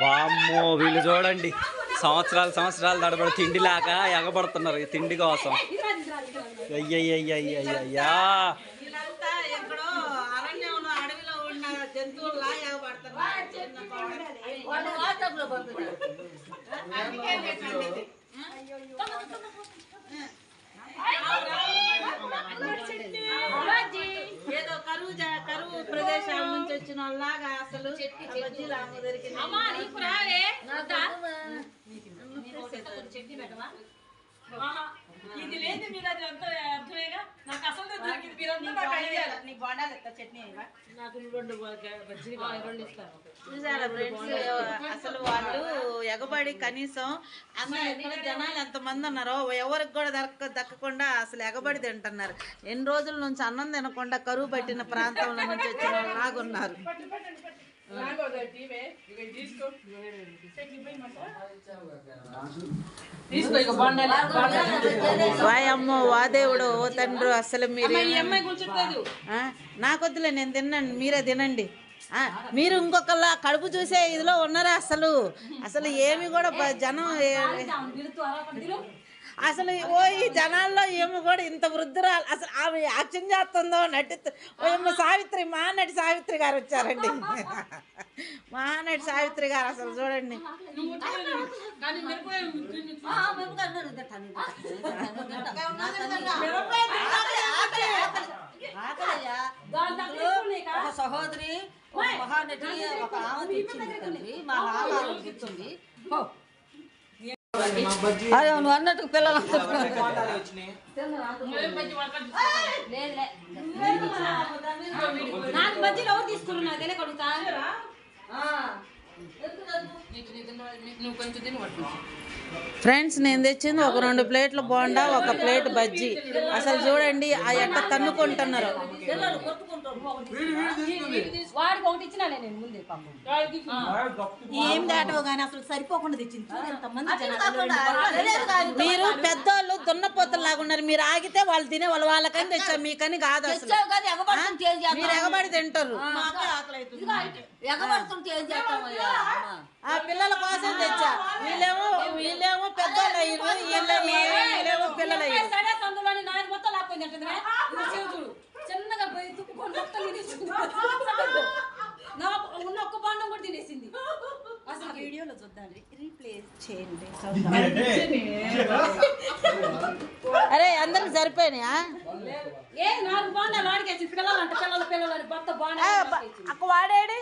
వామ్మో వీళ్ళు చూడండి, సంవత్సరాలు తడబడి తిండి లేక ఎగబడుతున్నారు ఈ తిండి కోసం. అయ్యయ్యయ్యయ్యయ్యా ఏదో కరువు ప్రదేశాల నుంచి వచ్చిన వాళ్ళలాగా అసలు బజ్జీలు ఆమె దొరికింది. ఇది లేదు మీరు అది అంతా అర్థమేగా. నాకు అసలు దొరికింది నీకు బొండాలు ఎత్తా చట్నీ నాకు 2 బజ్జీలు 2 ఇస్తాను. చూసారా ఫ్రెండ్స్, అసలు వాళ్ళు ఎగబడి కనీసం అన్న జనాలు ఎంతమంది ఉన్నారో ఎవరికి కూడా దక్కకుండా అసలు ఎగబడి తింటున్నారు. ఎన్ని రోజుల నుంచి అన్నం తినకుండా కరువు పట్టిన ప్రాంతంలో నుంచి వచ్చిన వాళ్ళలాగా ఉన్నారు. వాయమ్మో వాదేవుడు ఓ తండ్రి, అసలు మీరు నాకొద్దులే, నేను తిన్నాను, మీరే తినండి. మీరు ఇంకొకళ్ళ కడుపు చూసే ఇదిలో ఉన్నారా? అసలు ఏమి కూడా జనం అసలు ఈ జనాల్లో ఏమో కూడా ఇంత వృద్ధురాలు అసలు ఆమె యాక్షన్ చేస్తుందో ఓ సావిత్రి, మహానటి సావిత్రి గారు వచ్చారండి. మహానటి సావిత్రి గారు అసలు చూడండి. సహోదరి మహానటి ఒక ఆమె తెచ్చింది, మా నాన్న తెచ్చింది. అదే నువ్వు అన్నట్టు పిల్లలు నాకు బజ్జీలు ఎవరు తీసుకున్నారు నాకు తెలియక అడుగుతా. ఫ్రెండ్స్, నేను తెచ్చింది ఒక 2 ప్లేట్ల బోండా, 1 ప్లేట్ బజ్జీ. అసలు చూడండి ఆ ఎట్ట తన్నుకుంటున్నారు. ఏం దాటో గానీ అసలు సరిపోకుండా తెచ్చింది. మీరు పెద్దోళ్ళు దున్నపోతలాగా ఉన్నారు, మీరు ఆగితే వాళ్ళు తినే వాళ్ళకని తెచ్చారు, మీకని కాదు. అసలు మీరు ఎగబడి తింటారు. ఆ పిల్లల కోసం తెచ్చా. వీళ్ళేమో పెద్దోళ్ళు అయ్యారు, వీళ్ళేమో పిల్లలు అయ్యారు. చిన్నగా పోయి తుప్పుకొని ఉన్న ఒక్క బాండం కూడా తినేసింది. అసలు వీడియోలో చూద్దాం, రీప్లే చేయండి. అరే అందరికి సరిపోయినాయా? 4 బాండాలు వాడికేసి పిల్లలు అంటే పిల్లలు భర్త బాండా వాడేడి.